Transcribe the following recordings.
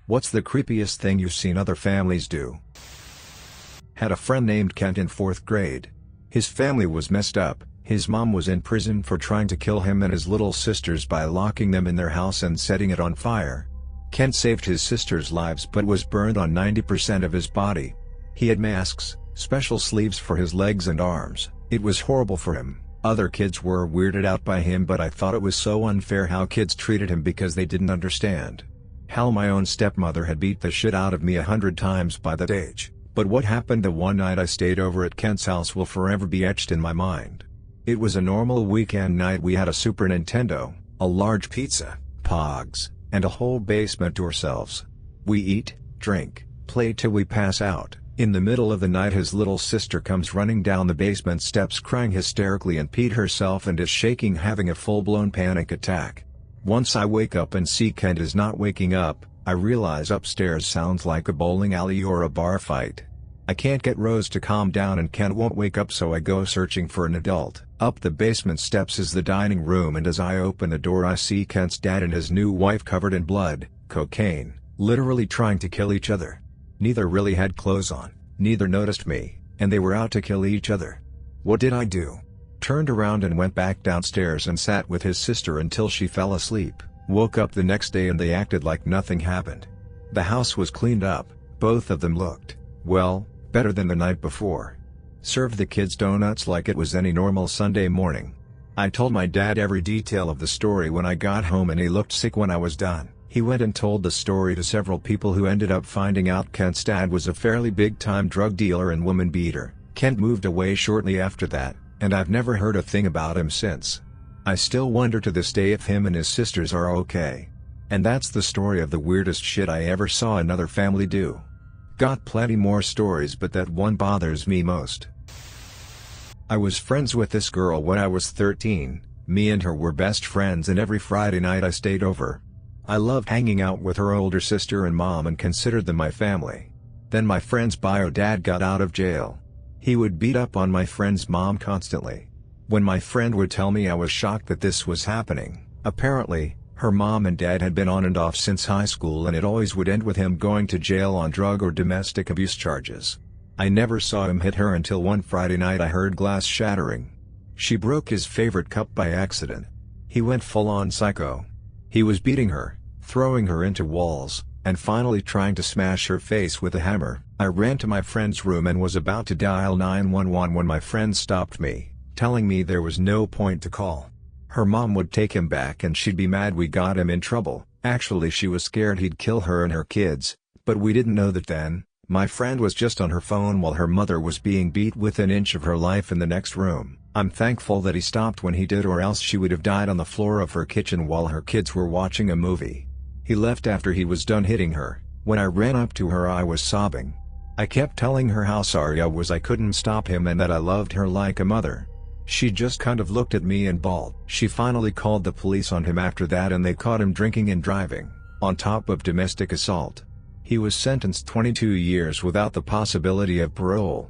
What's the creepiest thing you've seen other families do? Had a friend named Kent in 4th grade. His family was messed up. His mom was in prison for trying to kill him and his little sisters by locking them in their house and setting it on fire. Kent saved his sisters' lives but was burned on 90% of his body. He had masks, special sleeves for his legs and arms. It was horrible for him. Other kids were weirded out by him, but I thought it was so unfair how kids treated him because they didn't understand. Hell, my own stepmother had beat the shit out of me 100 times by that age, but what happened the one night I stayed over at Kent's house will forever be etched in my mind. It was a normal weekend night. We had a Super Nintendo, a large pizza, pogs, and a whole basement to ourselves. We eat, drink, play till we pass out. In the middle of the night his little sister comes running down the basement steps crying hysterically and peed herself and is shaking, having a full-blown panic attack. Once I wake up and see Kent is not waking up, I realize upstairs sounds like a bowling alley or a bar fight. I can't get Rose to calm down and Kent won't wake up, so I go searching for an adult. Up the basement steps is the dining room, and as I open the door I see Kent's dad and his new wife covered in blood, cocaine, literally trying to kill each other. Neither really had clothes on, neither noticed me, and they were out to kill each other. What did I do? Turned around and went back downstairs and sat with his sister until she fell asleep. Woke up the next day and they acted like nothing happened. The house was cleaned up, both of them looked, well, better than the night before. Served the kids donuts like it was any normal Sunday morning. I told my dad every detail of the story when I got home and he looked sick when I was done. He went and told the story to several people who ended up finding out Kent's dad was a fairly big-time drug dealer and woman beater. Kent moved away shortly after that, and I've never heard a thing about him since. I still wonder to this day if him and his sisters are okay. And that's the story of the weirdest shit I ever saw another family do. Got plenty more stories, but that one bothers me most. I was friends with this girl when I was 13, me and her were best friends, and every Friday night I stayed over. I loved hanging out with her older sister and mom and considered them my family. Then my friend's bio dad got out of jail. He would beat up on my friend's mom constantly. When my friend would tell me, I was shocked that this was happening. Apparently, her mom and dad had been on and off since high school, and it always would end with him going to jail on drug or domestic abuse charges. I never saw him hit her until one Friday night I heard glass shattering. She broke his favorite cup by accident. He went full-on psycho. He was beating her, throwing her into walls, and finally trying to smash her face with a hammer. I ran to my friend's room and was about to dial 911 when my friend stopped me, telling me there was no point to call. Her mom would take him back and she'd be mad we got him in trouble. Actually, she was scared he'd kill her and her kids, but we didn't know that then. My friend was just on her phone while her mother was being beat within an inch of her life in the next room. I'm thankful that he stopped when he did, or else she would have died on the floor of her kitchen while her kids were watching a movie. He left after he was done hitting her. When I ran up to her I was sobbing. I kept telling her how sorry I was I couldn't stop him and that I loved her like a mother. She just kind of looked at me and bawled. She finally called the police on him after that, and they caught him drinking and driving, on top of domestic assault. He was sentenced 22 years without the possibility of parole.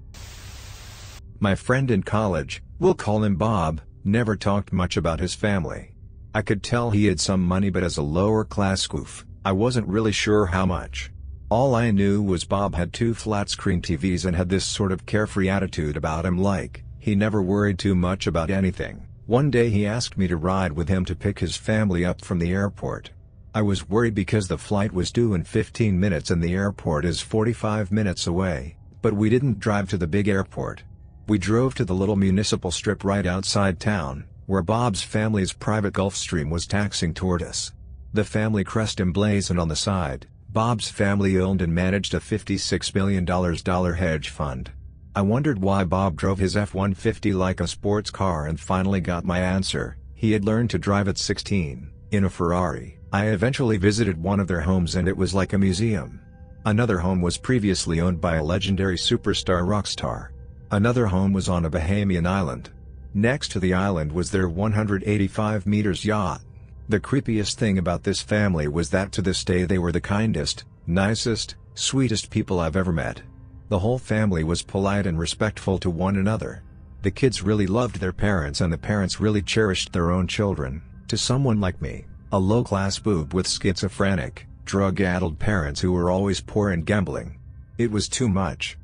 My friend in college, we'll call him Bob, never talked much about his family. I could tell he had some money, but as a lower-class goof, I wasn't really sure how much. All I knew was Bob had 2 flat-screen TVs and had this sort of carefree attitude about him, like he never worried too much about anything. One day he asked me to ride with him to pick his family up from the airport. I was worried because the flight was due in 15 minutes and the airport is 45 minutes away, but we didn't drive to the big airport. We drove to the little municipal strip right outside town, where Bob's family's private Gulfstream was taxiing toward us. The family crest emblazoned on the side. Bob's family owned and managed a $56 million hedge fund. I wondered why Bob drove his F-150 like a sports car and finally got my answer. He had learned to drive at 16, in a Ferrari. I eventually visited one of their homes and it was like a museum. Another home was previously owned by a legendary superstar rock star. Another home was on a Bahamian island. Next to the island was their 185 meters yacht. The creepiest thing about this family was that to this day they were the kindest, nicest, sweetest people I've ever met. The whole family was polite and respectful to one another. The kids really loved their parents and the parents really cherished their own children. To someone like me, a low-class boob with schizophrenic, drug-addled parents who were always poor and gambling. It was too much.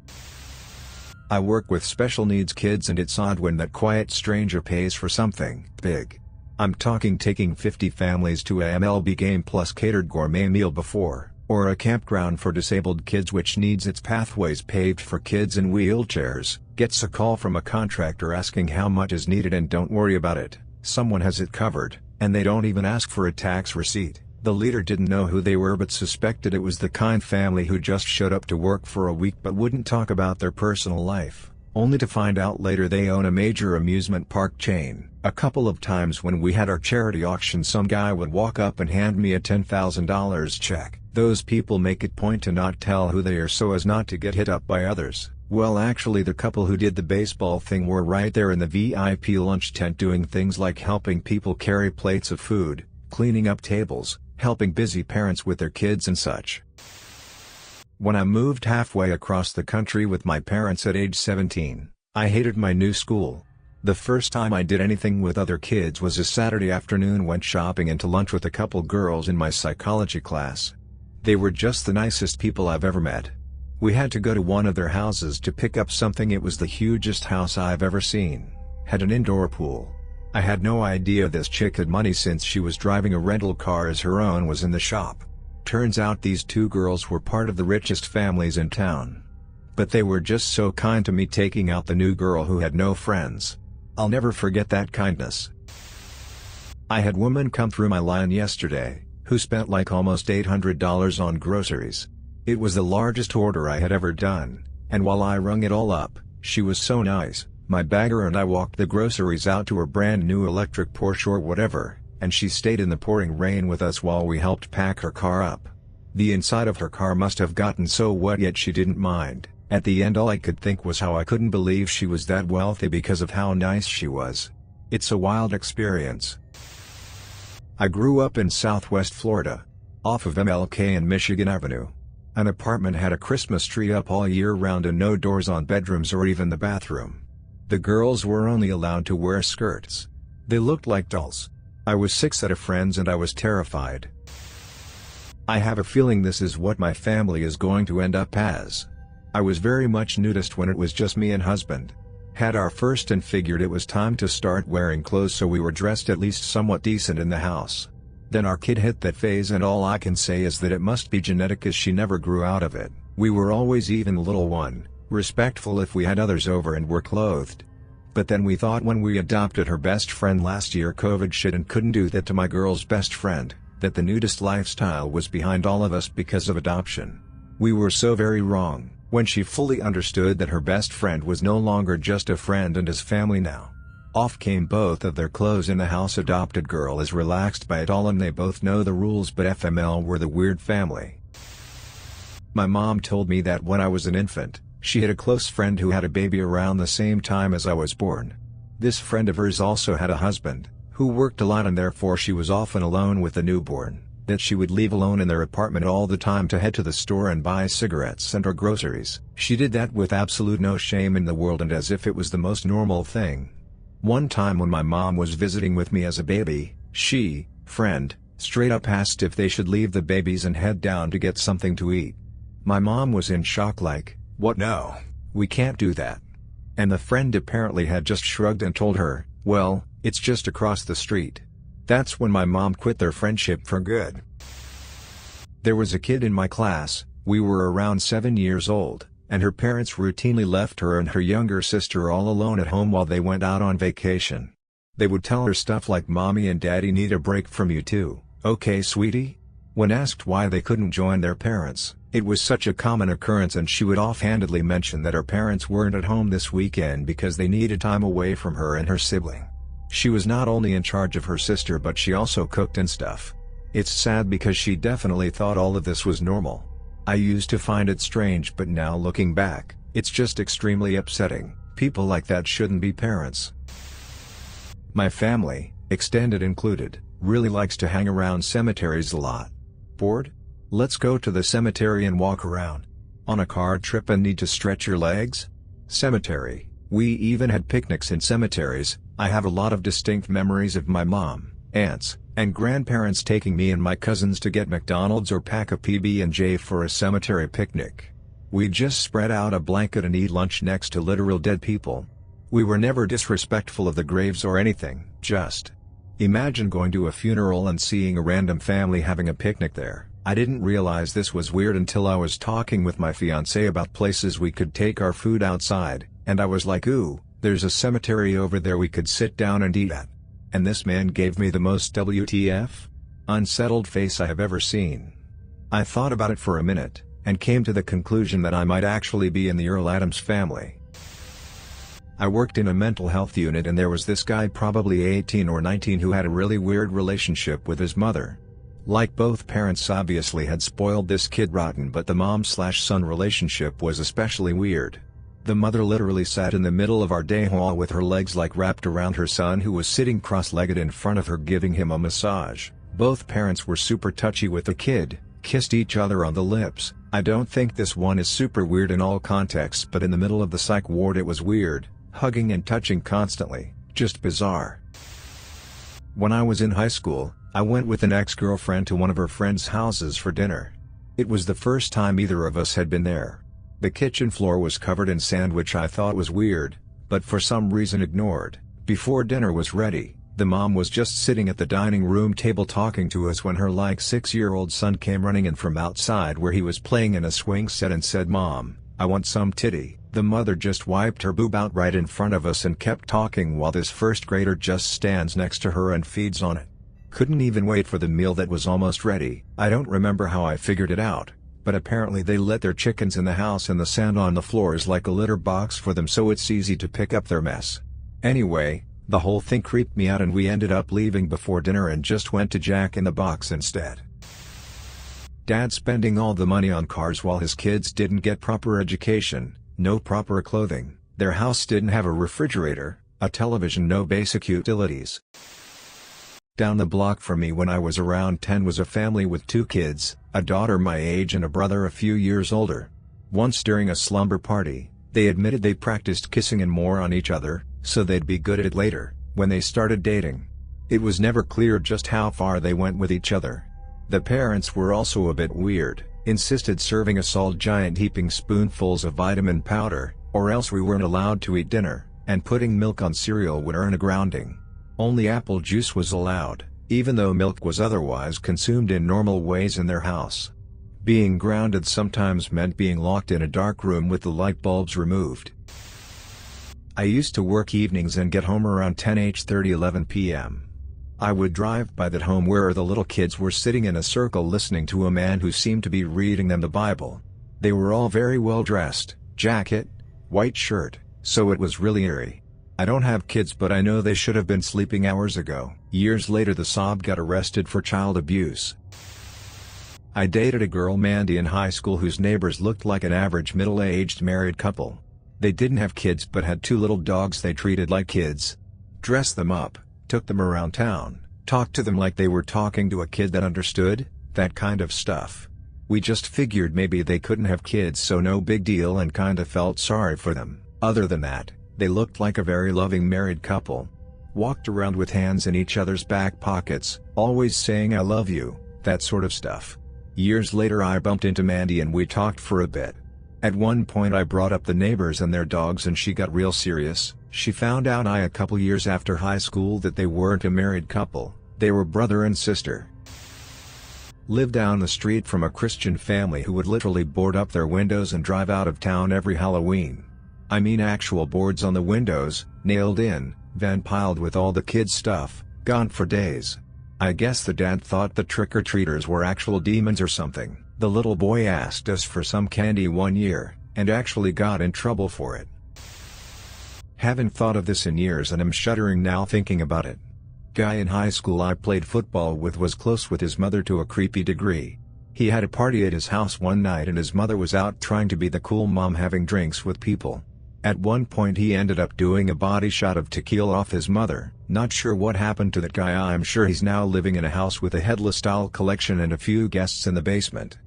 I work with special needs kids and it's odd when that quiet stranger pays for something big. I'm talking taking 50 families to a MLB game plus catered gourmet meal before, or a campground for disabled kids which needs its pathways paved for kids in wheelchairs, gets a call from a contractor asking how much is needed and don't worry about it, someone has it covered, and they don't even ask for a tax receipt. The leader didn't know who they were but suspected it was the kind family who just showed up to work for a week but wouldn't talk about their personal life, only to find out later they own a major amusement park chain. A couple of times when we had our charity auction some guy would walk up and hand me a $10,000 check. Those people make it point to not tell who they are so as not to get hit up by others. Well, actually the couple who did the baseball thing were right there in the VIP lunch tent doing things like helping people carry plates of food, cleaning up tables, helping busy parents with their kids and such. When I moved halfway across the country with my parents at age 17, I hated my new school. The first time I did anything with other kids was a Saturday afternoon, went shopping and to lunch with a couple girls in my psychology class. They were just the nicest people I've ever met. We had to go to one of their houses to pick up something. It was the hugest house I've ever seen. Had an indoor pool. I had no idea this chick had money since she was driving a rental car as her own was in the shop. Turns out these two girls were part of the richest families in town. But they were just so kind to me, taking out the new girl who had no friends. I'll never forget that kindness. I had a woman come through my line yesterday, who spent like almost $800 on groceries. It was the largest order I had ever done, and while I rung it all up, she was so nice. My bagger and I walked the groceries out to her brand new electric Porsche or whatever, and she stayed in the pouring rain with us while we helped pack her car up. The inside of her car must have gotten so wet, yet she didn't mind. At the end all I could think was how I couldn't believe she was that wealthy because of how nice she was. It's a wild experience. I grew up in Southwest Florida, off of MLK and Michigan Avenue. An apartment had a Christmas tree up all year round and no doors on bedrooms or even the bathroom. The girls were only allowed to wear skirts. They looked like dolls. I was 6 at a friend's and I was terrified. I have a feeling this is what my family is going to end up as. I was very much nudist when it was just me and husband. Had our first and figured it was time to start wearing clothes, so we were dressed at least somewhat decent in the house. Then our kid hit that phase and all I can say is that it must be genetic as she never grew out of it. We were always even little one, respectful if we had others over and were clothed. But then we thought when we adopted her best friend last year, COVID shit and couldn't do that to my girl's best friend, that the nudist lifestyle was behind all of us because of adoption. We were so very wrong. When she fully understood that her best friend was no longer just a friend and his family now. Off came both of their clothes in the house. Adopted girl is relaxed by it all and they both know the rules, but FML were the weird family. My mom told me that when I was an infant, she had a close friend who had a baby around the same time as I was born. This friend of hers also had a husband, who worked a lot and therefore she was often alone with the newborn. That she would leave alone in their apartment all the time to head to the store and buy cigarettes and or groceries. She did that with absolute no shame in the world and as if it was the most normal thing. One time when my mom was visiting with me as a baby, friend, straight up asked if they should leave the babies and head down to get something to eat. My mom was in shock like, "What? No, we can't do that." And the friend apparently had just shrugged and told her, "Well, it's just across the street." That's when my mom quit their friendship for good. There was a kid in my class, we were around 7 years old, and her parents routinely left her and her younger sister all alone at home while they went out on vacation. They would tell her stuff like, "Mommy and Daddy need a break from you too, okay sweetie?" When asked why they couldn't join their parents, it was such a common occurrence, and she would offhandedly mention that her parents weren't at home this weekend because they needed time away from her and her sibling. She was not only in charge of her sister but she also cooked and stuff. It's sad because she definitely thought all of this was normal. I used to find it strange, but now looking back, it's just extremely upsetting. People like that shouldn't be parents. My family, extended included, really likes to hang around cemeteries a lot. Bored? Let's go to the cemetery and walk around. On a car trip and need to stretch your legs? Cemetery. We even had picnics in cemeteries. I have a lot of distinct memories of my mom, aunts, and grandparents taking me and my cousins to get McDonald's or pack a PB&J for a cemetery picnic. We'd just spread out a blanket and eat lunch next to literal dead people. We were never disrespectful of the graves or anything, just imagine going to a funeral and seeing a random family having a picnic there. I didn't realize this was weird until I was talking with my fiancé about places we could take our food outside, and I was like, ooh, there's a cemetery over there we could sit down and eat at. And this man gave me the most WTF? Unsettled face I have ever seen. I thought about it for a minute, and came to the conclusion that I might actually be in the Earl Adams family. I worked in a mental health unit and there was this guy probably 18 or 19 who had a really weird relationship with his mother. Like both parents obviously had spoiled this kid rotten, but the mom/son relationship was especially weird. The mother literally sat in the middle of our day hall with her legs like wrapped around her son who was sitting cross-legged in front of her giving him a massage. Both parents were super touchy with the kid, kissed each other on the lips. I don't think this one is super weird in all contexts, but in the middle of the psych ward it was weird, hugging and touching constantly, just bizarre. When I was in high school, I went with an ex-girlfriend to one of her friends' houses for dinner. It was the first time either of us had been there. The kitchen floor was covered in sand, which I thought was weird, but for some reason ignored. Before dinner was ready, the mom was just sitting at the dining room table talking to us when her like 6-year-old son came running in from outside where he was playing in a swing set and said, "Mom, I want some titty." The mother just wiped her boob out right in front of us and kept talking while this first grader just stands next to her and feeds on it. Couldn't even wait for the meal that was almost ready. I don't remember how I figured it out, but apparently they let their chickens in the house and the sand on the floor is like a litter box for them, so it's easy to pick up their mess. Anyway, the whole thing creeped me out and we ended up leaving before dinner and just went to Jack in the Box instead. Dad spending all the money on cars while his kids didn't get proper education, no proper clothing, their house didn't have a refrigerator, a television, no basic utilities. Down the block from me when I was around 10 was a family with 2 kids, a daughter my age and a brother a few years older. Once during a slumber party, they admitted they practiced kissing and more on each other, so they'd be good at it later, when they started dating. It was never clear just how far they went with each other. The parents were also a bit weird, insisted serving us all giant heaping spoonfuls of vitamin powder, or else we weren't allowed to eat dinner, and putting milk on cereal would earn a grounding. Only apple juice was allowed, even though milk was otherwise consumed in normal ways in their house. Being grounded sometimes meant being locked in a dark room with the light bulbs removed. I used to work evenings and get home around 10:30–11 p.m. I would drive by that home where the little kids were sitting in a circle listening to a man who seemed to be reading them the Bible. They were all very well dressed, jacket, white shirt, so it was really eerie. I don't have kids, but I know they should have been sleeping hours ago. Years later the sob got arrested for child abuse. I dated a girl, Mandy, in high school whose neighbors looked like an average middle-aged married couple. They didn't have kids but had 2 little dogs they treated like kids. Dressed them up, took them around town, talked to them like they were talking to a kid that understood, that kind of stuff. We just figured maybe they couldn't have kids, so no big deal, and kinda felt sorry for them. Other than that, they looked like a very loving married couple. Walked around with hands in each other's back pockets, always saying "I love you," that sort of stuff. Years later I bumped into Mandy and we talked for a bit. At one point I brought up the neighbors and their dogs and she got real serious. She found out a couple years after high school that they weren't a married couple, they were brother and sister. Lived down the street from a Christian family who would literally board up their windows and drive out of town every Halloween. I mean actual boards on the windows, nailed in, van piled with all the kids' stuff, gone for days. I guess the dad thought the trick-or-treaters were actual demons or something. The little boy asked us for some candy one year, and actually got in trouble for it. Haven't thought of this in years and I'm shuddering now thinking about it. Guy in high school I played football with was close with his mother to a creepy degree. He had a party at his house one night and his mother was out trying to be the cool mom having drinks with people. At one point he ended up doing a body shot of tequila off his mother. Not sure what happened to that guy. I'm sure he's now living in a house with a headless doll collection and a few guests in the basement.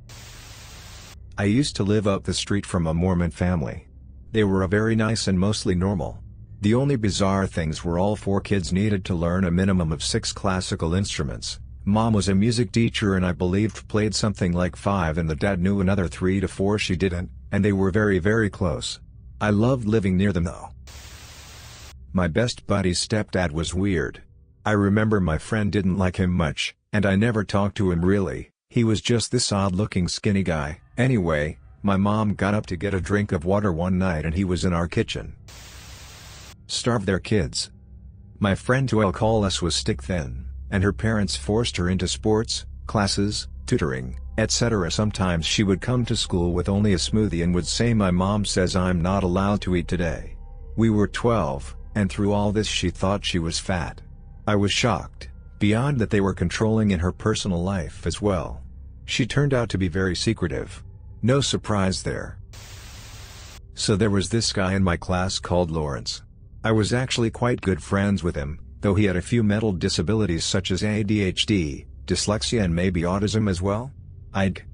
I used to live up the street from a Mormon family. They were a very nice and mostly normal The only bizarre things were all 4 kids needed to learn a minimum of 6 classical instruments. Mom was a music teacher and I believed played something like 5, and the dad knew another 3 to 4 she didn't, and they were very close. I loved living near them though. My best buddy's stepdad was weird. I remember my friend didn't like him much, and I never talked to him really. He was just this odd-looking skinny guy. Anyway, my mom got up to get a drink of water one night and he was in our kitchen. Starved their kids. My friend, who I'll call S, was stick thin, and her parents forced her into sports, classes, tutoring, etc. Sometimes she would come to school with only a smoothie and would say, "My mom says I'm not allowed to eat today." We were 12, and through all this she thought she was fat. I was shocked, beyond that they were controlling in her personal life as well. She turned out to be very secretive. No surprise there. So there was this guy in my class called Lawrence. I was actually quite good friends with him, though he had a few mental disabilities such as ADHD, dyslexia and maybe autism as well.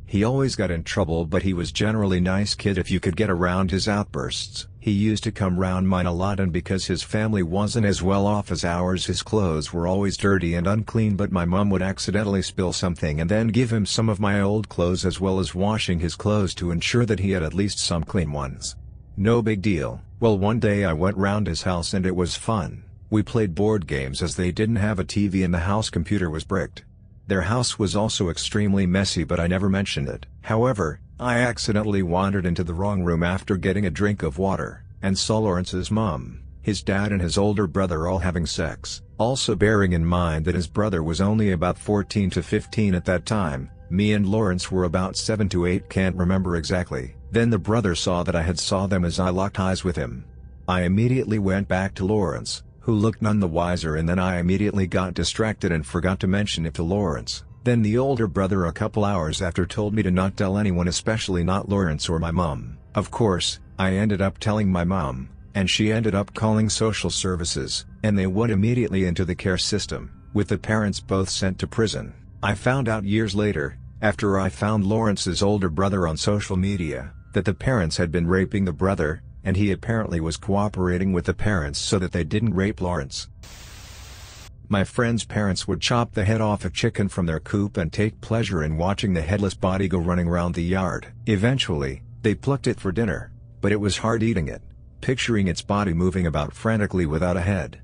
He always got in trouble, but he was generally nice kid if you could get around his outbursts. He used to come round mine a lot, and because his family wasn't as well off as ours, his clothes were always dirty and unclean, but my mom would accidentally spill something and then give him some of my old clothes as well as washing his clothes to ensure that he had at least some clean ones. No big deal. Well, one day I went round his house and it was fun. We played board games as they didn't have a TV and the house computer was bricked. Their house was also extremely messy, but I never mentioned it. However, I accidentally wandered into the wrong room after getting a drink of water, and saw Lawrence's mom, his dad and his older brother all having sex. Also bearing in mind that his brother was only about 14 to 15 at that time, me and Lawrence were about 7 to 8, can't remember exactly. Then the brother saw that I had saw them as I locked eyes with him. I immediately went back to Lawrence, who looked none the wiser, and then I immediately got distracted and forgot to mention it to Lawrence. Then the older brother a couple hours after told me to not tell anyone, especially not Lawrence or my mom. Of course, I ended up telling my mom, and she ended up calling social services, and they went immediately into the care system, with the parents both sent to prison. I found out years later, after I found Lawrence's older brother on social media, that the parents had been raping the brother, and he apparently was cooperating with the parents so that they didn't rape Lawrence. My friend's parents would chop the head off a chicken from their coop and take pleasure in watching the headless body go running around the yard. Eventually, they plucked it for dinner, but it was hard eating it, picturing its body moving about frantically without a head.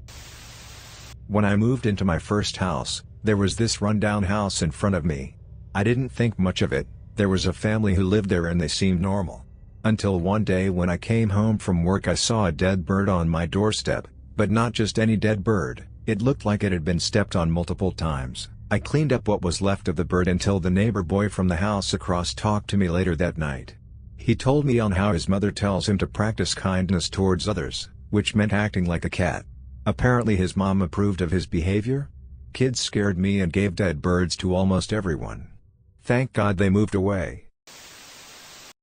When I moved into my first house, there was this rundown house in front of me. I didn't think much of it. There was a family who lived there and they seemed normal. Until one day when I came home from work, I saw a dead bird on my doorstep, but not just any dead bird. It looked like it had been stepped on multiple times. I cleaned up what was left of the bird until the neighbor boy from the house across talked to me later that night. He told me on how his mother tells him to practice kindness towards others, which meant acting like a cat. Apparently his mom approved of his behavior. Kids scared me and gave dead birds to almost everyone. Thank God they moved away.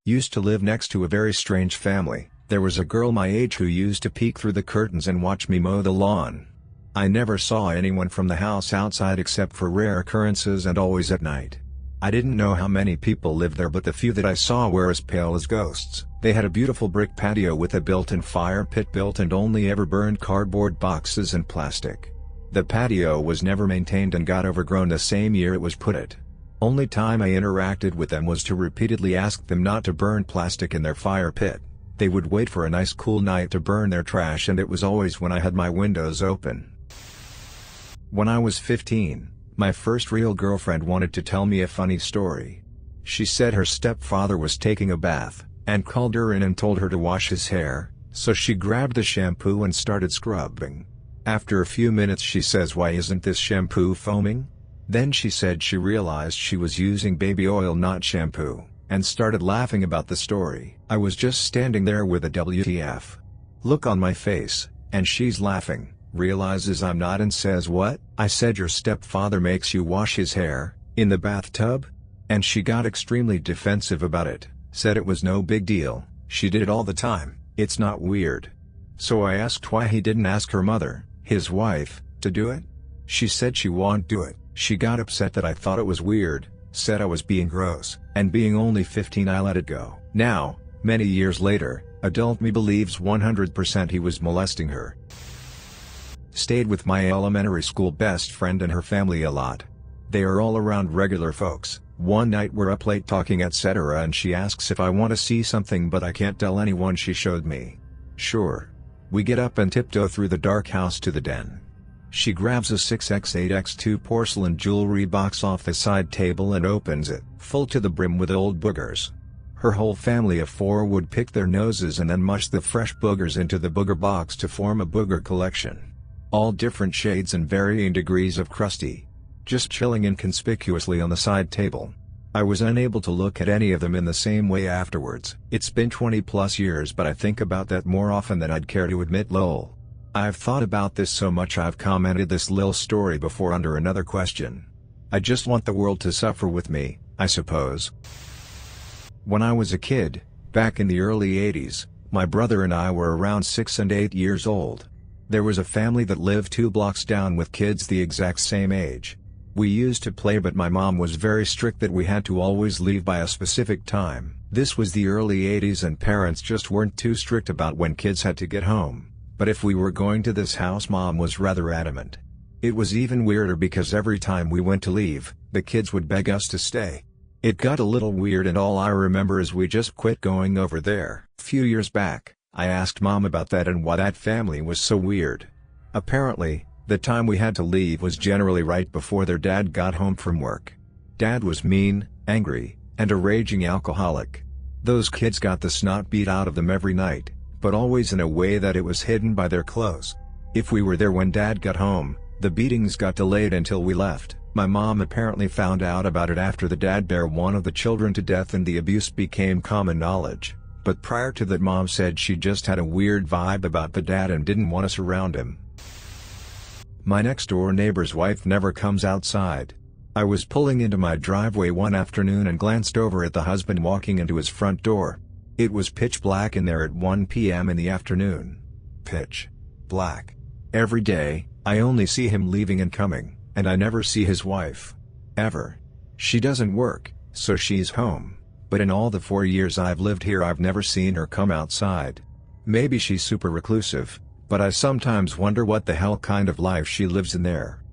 Used to live next to a very strange family. There was a girl my age who used to peek through the curtains and watch me mow the lawn. I never saw anyone from the house outside except for rare occurrences and always at night. I didn't know how many people lived there, but the few that I saw were as pale as ghosts. They had a beautiful brick patio with a built-in fire pit built and only ever burned cardboard boxes and plastic. The patio was never maintained and got overgrown the same year it was put it. Only time I interacted with them was to repeatedly ask them not to burn plastic in their fire pit. They would wait for a nice cool night to burn their trash, and it was always when I had my windows open. When I was 15, my first real girlfriend wanted to tell me a funny story. She said her stepfather was taking a bath, and called her in and told her to wash his hair, so she grabbed the shampoo and started scrubbing. After a few minutes she says, "Why isn't this shampoo foaming?" Then she said she realized she was using baby oil, not shampoo, and started laughing about the story. I was just standing there with a WTF look on my face, and she's laughing, realizes I'm not, and says, "What?" I said, "Your stepfather makes you wash his hair, in the bathtub?" And she got extremely defensive about it, said it was no big deal, she did it all the time, it's not weird. So I asked why he didn't ask her mother, his wife, to do it. She said she won't do it. She got upset that I thought it was weird, said I was being gross, and being only 15 I let it go. Now, many years later, Adult me believes 100% he was molesting her. Stayed with my elementary school best friend and her family a lot. They are all around regular folks. One night we're up late talking etc. and she asks if I want to see something but I can't tell anyone she showed me. Sure. We get up and tiptoe through the dark house to the den. She grabs a 6x8x2 porcelain jewelry box off the side table and opens it, full to the brim with old boogers. Her whole family of 4 would pick their noses and then mush the fresh boogers into the booger box to form a booger collection. All different shades and varying degrees of crusty. Just chilling inconspicuously on the side table. I was unable to look at any of them in the same way afterwards. It's been 20+ years but I think about that more often than I'd care to admit lol. I've thought about this so much I've commented this lil story before under another question. I just want the world to suffer with me, I suppose. When I was a kid, back in the early 80s, my brother and I were around 6 and 8 years old. There was a family that lived 2 blocks down with kids the exact same age. We used to play but my mom was very strict that we had to always leave by a specific time. This was the early 80s and parents just weren't too strict about when kids had to get home. But if we were going to this house mom was rather adamant. It was even weirder because every time we went to leave, the kids would beg us to stay. It got a little weird and all I remember is we just quit going over there. A few years back, I asked mom about that and why that family was so weird. Apparently, the time we had to leave was generally right before their dad got home from work. Dad was mean, angry, and a raging alcoholic. Those kids got the snot beat out of them every night, but always in a way that it was hidden by their clothes. If we were there when Dad got home, the beatings got delayed until we left. My mom apparently found out about it after the dad beat one of the children to death and the abuse became common knowledge, but prior to that mom said she just had a weird vibe about the dad and didn't want us around him. My next door neighbor's wife never comes outside. I was pulling into my driveway one afternoon and glanced over at the husband walking into his front door. It was pitch black in there at 1 p.m. in the afternoon. Pitch black. Every day, I only see him leaving and coming, and I never see his wife. Ever. She doesn't work, so she's home, but in all the 4 years I've lived here I've never seen her come outside. Maybe she's super reclusive, but I sometimes wonder what the hell kind of life she lives in there.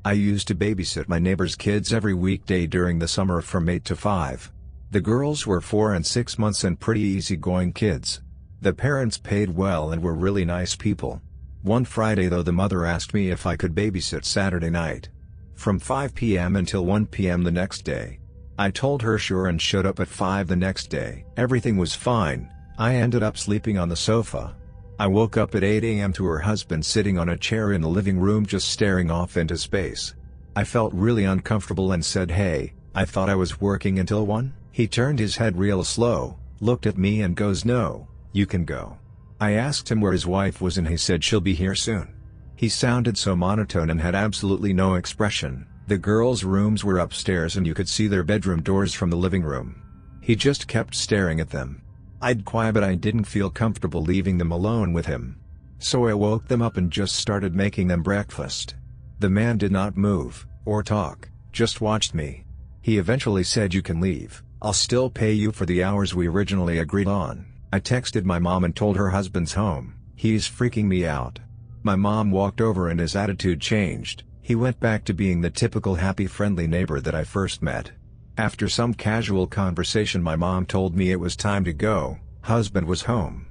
I used to babysit my neighbor's kids every weekday during the summer from 8 to 5. The girls were 4 and 6 months and pretty easygoing kids. The parents paid well and were really nice people. One Friday though the mother asked me if I could babysit Saturday night. From 5 p.m. until 1 p.m. the next day. I told her sure and showed up at 5 the next day. Everything was fine. I ended up sleeping on the sofa. I woke up at 8 a.m. to her husband sitting on a chair in the living room just staring off into space. I felt really uncomfortable and said, "Hey, I thought I was working until 1? He turned his head real slow, looked at me and goes, "No, you can go." I asked him where his wife was and he said she'll be here soon. He sounded so monotone and had absolutely no expression. The girls' rooms were upstairs and you could see their bedroom doors from the living room. He just kept staring at them. I'd quiet but I didn't feel comfortable leaving them alone with him. So I woke them up and just started making them breakfast. The man did not move, or talk, just watched me. He eventually said, "You can leave. I'll still pay you for the hours we originally agreed on." I texted my mom and told her husband's home. He's freaking me out. My mom walked over and his attitude changed. He went back to being the typical happy friendly neighbor that I first met. After some casual conversation my mom told me it was time to go, husband was home.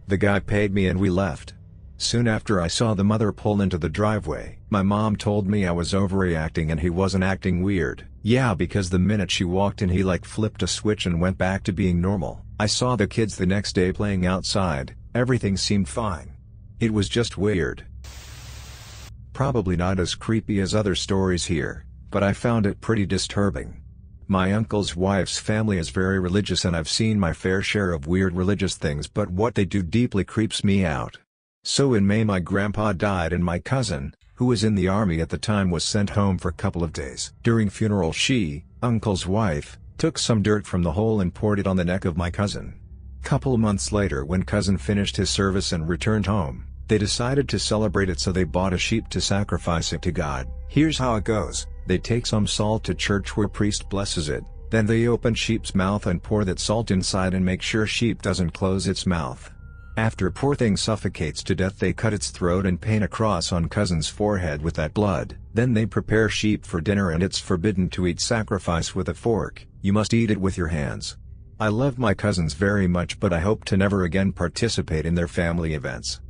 The guy paid me and we left. Soon after I saw the mother pull into the driveway. My mom told me I was overreacting and he wasn't acting weird. Yeah, because the minute she walked in he like flipped a switch and went back to being normal. I saw the kids the next day playing outside, everything seemed fine. It was just weird. Probably not as creepy as other stories here, but I found it pretty disturbing. My uncle's wife's family is very religious and I've seen my fair share of weird religious things, but what they do deeply creeps me out. So in May my grandpa died and my cousin, who was in the army at the time, was sent home for a couple of days. During funeral she, uncle's wife, took some dirt from the hole and poured it on the neck of my cousin. Couple months later when cousin finished his service and returned home, they decided to celebrate it, so they bought a sheep to sacrifice it to God. Here's how it goes. They take some salt to church where priest blesses it, Then they open sheep's mouth and pour that salt inside and make sure sheep doesn't close its mouth. After poor thing suffocates to death, they cut its throat and paint a cross on cousin's forehead with that blood. Then they prepare sheep for dinner, and it's forbidden to eat sacrifice with a fork. You must eat it with your hands. I love my cousins very much, but I hope to never again participate in their family events.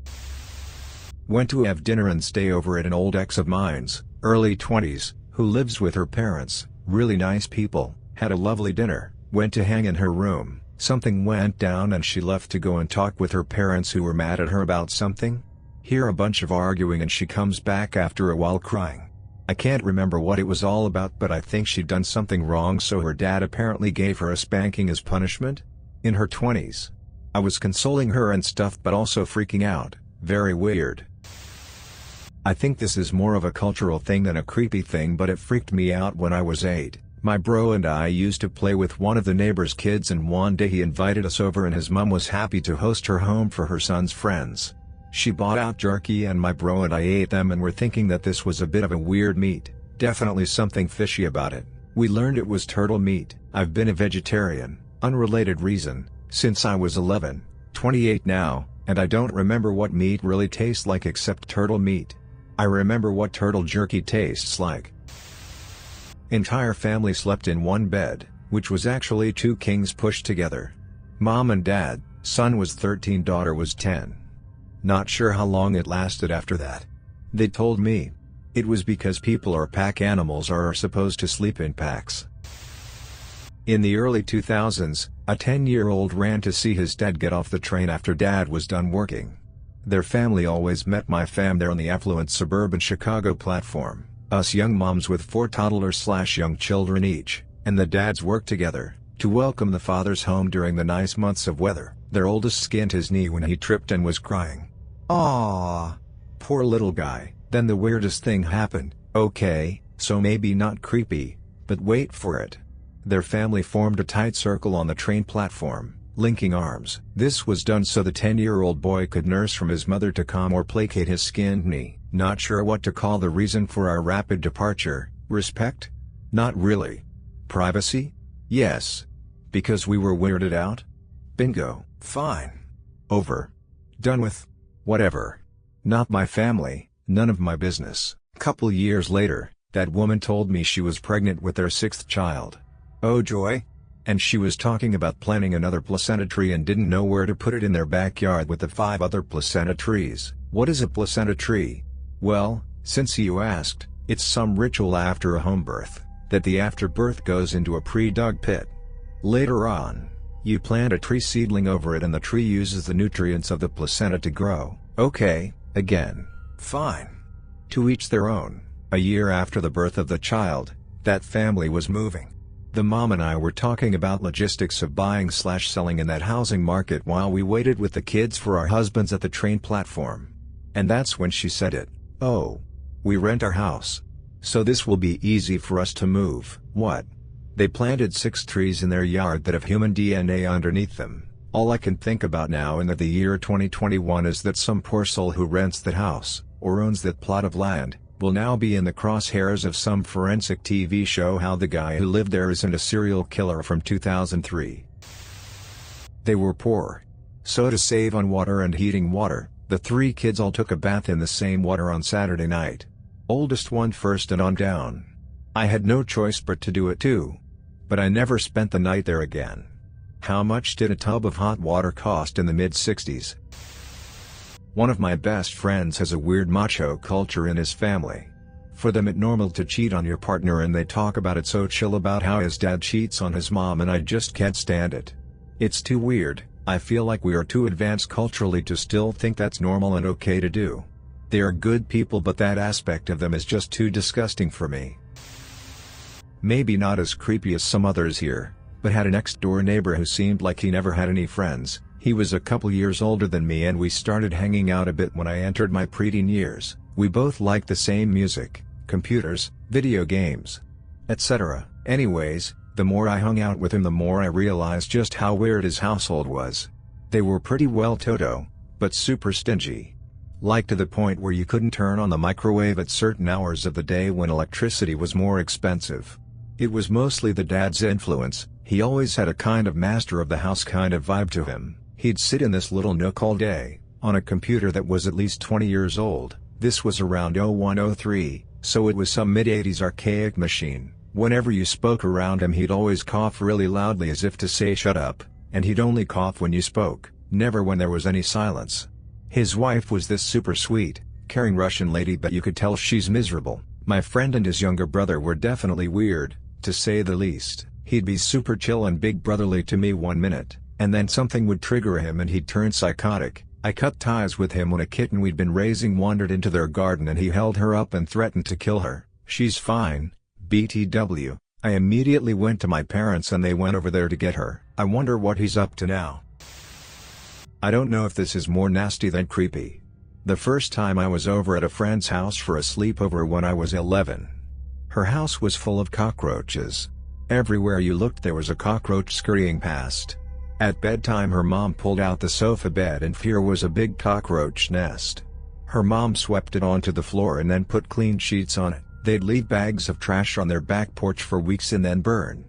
Went to have dinner and stay over at an old ex of mine's, early 20s, who lives with her parents, really nice people. Had a lovely dinner, went to hang in her room, something went down and she left to go and talk with her parents who were mad at her about something. Hear a bunch of arguing and she comes back after a while crying. I can't remember what it was all about, but I think she'd done something wrong, so her dad apparently gave her a spanking as punishment. In her 20s. I was consoling her and stuff, but also freaking out. Very weird. I think this is more of a cultural thing than a creepy thing, but it freaked me out when I was 8. My bro and I used to play with one of the neighbor's kids, and one day he invited us over and his mom was happy to host her home for her son's friends. She bought out jerky and my bro and I ate them and were thinking that this was a bit of a weird meat, definitely something fishy about it. We learned it was turtle meat. I've been a vegetarian, unrelated reason, since I was 11, 28 now, and I don't remember what meat really tastes like except turtle meat. I remember what turtle jerky tastes like. Entire family slept in one bed, which was actually 2 kings pushed together. Mom and dad, son was 13, daughter was 10. Not sure how long it lasted after that. They told me it was because people or pack animals are supposed to sleep in packs. In the early 2000s, a 10-year-old ran to see his dad get off the train after dad was done working. Their family always met my fam there on the affluent suburban Chicago platform. Us young moms with 4 toddlers/young children each, and the dads worked together, to welcome the fathers home during the nice months of weather. Their oldest skinned his knee when he tripped and was crying. Aww. Poor little guy. Then the weirdest thing happened. Okay, so maybe not creepy, but wait for it. Their family formed a tight circle on the train platform, linking arms. This was done so the 10-year-old boy could nurse from his mother to calm or placate his skinned knee. Not sure what to call the reason for our rapid departure. Respect? Not really. Privacy? Yes. Because we were weirded out? Bingo. Fine. Over. Done with. Whatever. Not my family, none of my business. Couple years later, that woman told me she was pregnant with their 6th child. Oh joy. And she was talking about planting another placenta tree and didn't know where to put it in their backyard with the 5 other placenta trees. What is a placenta tree? Well, since you asked, it's some ritual after a home birth, that the afterbirth goes into a pre-dug pit. Later on, you plant a tree seedling over it and the tree uses the nutrients of the placenta to grow. Okay, again. Fine. To each their own. A year after the birth of the child, that family was moving. The mom and I were talking about logistics of buying/selling in that housing market while we waited with the kids for our husbands at the train platform. And that's when she said it. Oh. We rent our house. So this will be easy for us to move. What? They planted 6 trees in their yard that have human DNA underneath them. All I can think about now in the year 2021 is that some poor soul who rents that house, or owns that plot of land, will now be in the crosshairs of some forensic TV show how the guy who lived there isn't a serial killer from 2003. They were poor. So to save on water and heating water, the 3 kids all took a bath in the same water on Saturday night. Oldest one first and on down. I had no choice but to do it too. But I never spent the night there again. How much did a tub of hot water cost in the mid-60s? One of my best friends has a weird macho culture in his family. For them it's normal to cheat on your partner and they talk about it so chill about how his dad cheats on his mom, and I just can't stand it. It's too weird. I feel like we are too advanced culturally to still think that's normal and okay to do. They are good people, but that aspect of them is just too disgusting for me. Maybe not as creepy as some others here, but had a next-door neighbor who seemed like he never had any friends. He was a couple years older than me and we started hanging out a bit when I entered my preteen years. We both liked the same music, computers, video games, etc. Anyways, the more I hung out with him the more I realized just how weird his household was. They were pretty well toto, but super stingy. Like to the point where you couldn't turn on the microwave at certain hours of the day when electricity was more expensive. It was mostly the dad's influence. He always had a kind of master of the house kind of vibe to him. He'd sit in this little nook all day, on a computer that was at least 20 years old. This was around 0103, so it was some mid-80s archaic machine. Whenever you spoke around him he'd always cough really loudly as if to say shut up, and he'd only cough when you spoke, never when there was any silence. His wife was this super sweet, caring Russian lady, but you could tell she's miserable. My friend and his younger brother were definitely weird, to say the least. He'd be super chill and big brotherly to me one minute, and then something would trigger him and he'd turn psychotic. I cut ties with him when a kitten we'd been raising wandered into their garden and he held her up and threatened to kill her. She's fine, BTW. I immediately went to my parents and they went over there to get her. I wonder what he's up to now. I don't know if this is more nasty than creepy. The first time I was over at a friend's house for a sleepover when I was 11. Her house was full of cockroaches. Everywhere you looked there was a cockroach scurrying past. At bedtime her mom pulled out the sofa bed and here was a big cockroach nest. Her mom swept it onto the floor and then put clean sheets on it. They'd leave bags of trash on their back porch for weeks and then burn.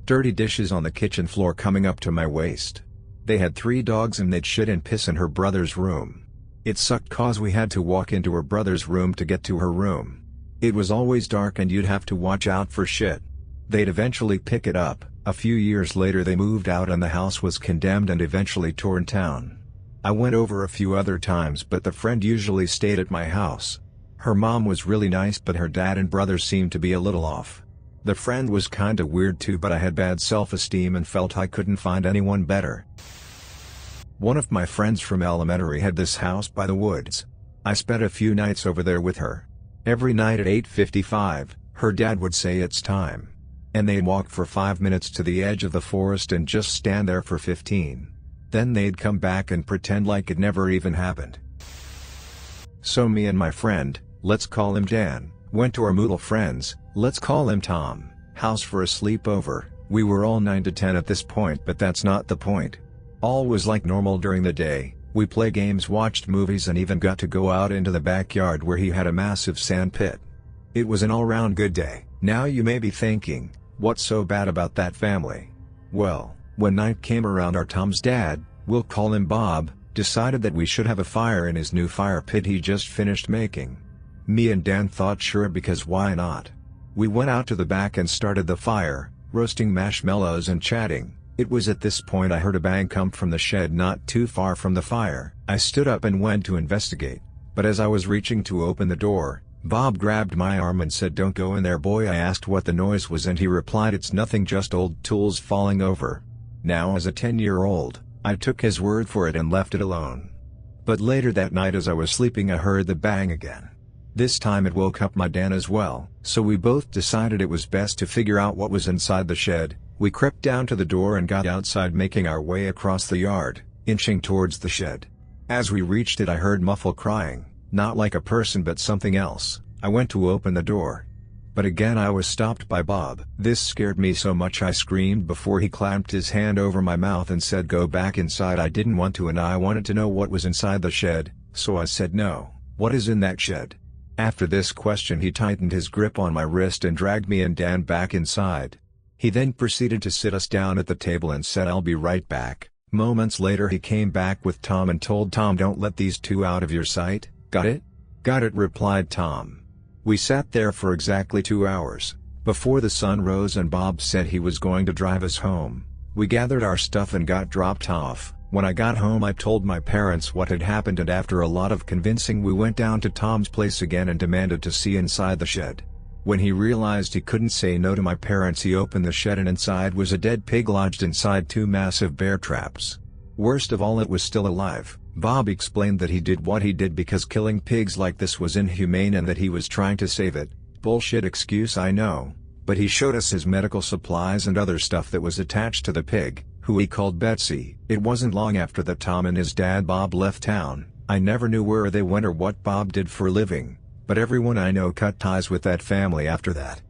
Dirty dishes on the kitchen floor coming up to my waist. They had 3 dogs and they'd shit and piss in her brother's room. It sucked cause we had to walk into her brother's room to get to her room. It was always dark and you'd have to watch out for shit. They'd eventually pick it up. A few years later they moved out and the house was condemned and eventually torn down. I went over a few other times but the friend usually stayed at my house. Her mom was really nice but her dad and brother seemed to be a little off. The friend was kinda weird too but I had bad self-esteem and felt I couldn't find anyone better. One of my friends from elementary had this house by the woods. I spent a few nights over there with her. Every night at 8:55, her dad would say it's time. And they'd walk for 5 minutes to the edge of the forest and just stand there for 15. Then they'd come back and pretend like it never even happened. So me and my friend, let's call him Dan, went to our mutual friends, let's call him Tom, house for a sleepover. We were all 9 to 10 at this point but that's not the point. All was like normal during the day. We play games, watched movies and even got to go out into the backyard where he had a massive sand pit. It was an all-round good day. Now you may be thinking, what's so bad about that family? Well, when night came around our Tom's dad, we'll call him Bob, decided that we should have a fire in his new fire pit he just finished making. Me and Dan thought sure because why not? We went out to the back and started the fire, roasting marshmallows and chatting. It was at this point I heard a bang come from the shed not too far from the fire. I stood up and went to investigate, but as I was reaching to open the door, Bob grabbed my arm and said, "Don't go in there, boy." I asked what the noise was and he replied, "It's nothing, just old tools falling over." Now as a 10-year-old, I took his word for it and left it alone. But later that night as I was sleeping I heard the bang again. This time it woke up my Dan as well, so we both decided it was best to figure out what was inside the shed. We crept down to the door and got outside, making our way across the yard, inching towards the shed. As we reached it I heard muffled crying, not like a person but something else. I went to open the door, but again I was stopped by Bob. This scared me so much I screamed before he clamped his hand over my mouth and said, "Go back inside." I didn't want to and I wanted to know what was inside the shed, so I said, "No, what is in that shed?" After this question he tightened his grip on my wrist and dragged me and Dan back inside. He then proceeded to sit us down at the table and said, "I'll be right back." Moments later he came back with Tom and told Tom, "Don't let these two out of your sight, got it?" "Got it," replied Tom. We sat there for exactly 2 hours, before the sun rose and Bob said he was going to drive us home. We gathered our stuff and got dropped off. When I got home I told my parents what had happened and after a lot of convincing we went down to Tom's place again and demanded to see inside the shed. When he realized he couldn't say no to my parents he opened the shed and inside was a dead pig lodged inside 2 massive bear traps. Worst of all, it was still alive. Bob explained that he did what he did because killing pigs like this was inhumane and that he was trying to save it. Bullshit excuse, I know, but he showed us his medical supplies and other stuff that was attached to the pig, who he called Betsy. It wasn't long after that Tom and his dad Bob left town. I never knew where they went or what Bob did for a living, but everyone I know cut ties with that family after that.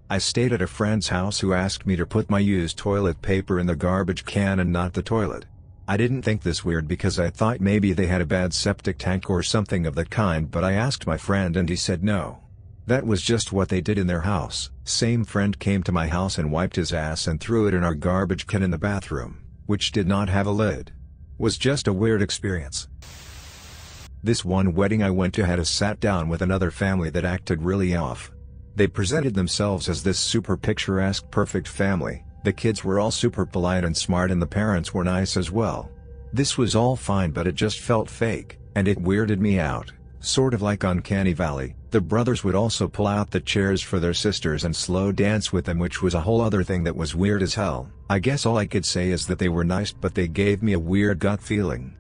I stayed at a friend's house who asked me to put my used toilet paper in the garbage can and not the toilet. I didn't think this weird because I thought maybe they had a bad septic tank or something of that kind, but I asked my friend and he said no. That was just what they did in their house. Same friend came to my house and wiped his ass and threw it in our garbage can in the bathroom, which did not have a lid. Was just a weird experience. This one wedding I went to had us sat down with another family that acted really off. They presented themselves as this super picturesque perfect family. The kids were all super polite and smart and the parents were nice as well. This was all fine, but it just felt fake, and it weirded me out. Sort of like Uncanny Valley. The brothers would also pull out the chairs for their sisters and slow dance with them, which was a whole other thing that was weird as hell. I guess all I could say is that they were nice, but they gave me a weird gut feeling.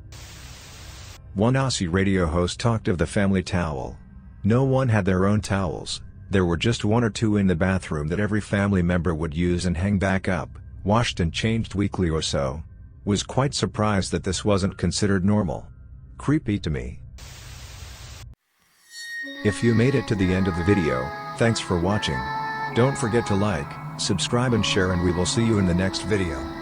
One Aussie radio host talked of the family towel. No one had their own towels. There were just one or two in the bathroom that every family member would use and hang back up, washed and changed weekly or so. Was quite surprised that this wasn't considered normal. Creepy to me. If you made it to the end of the video, thanks for watching. Don't forget to like, subscribe and share, and we will see you in the next video.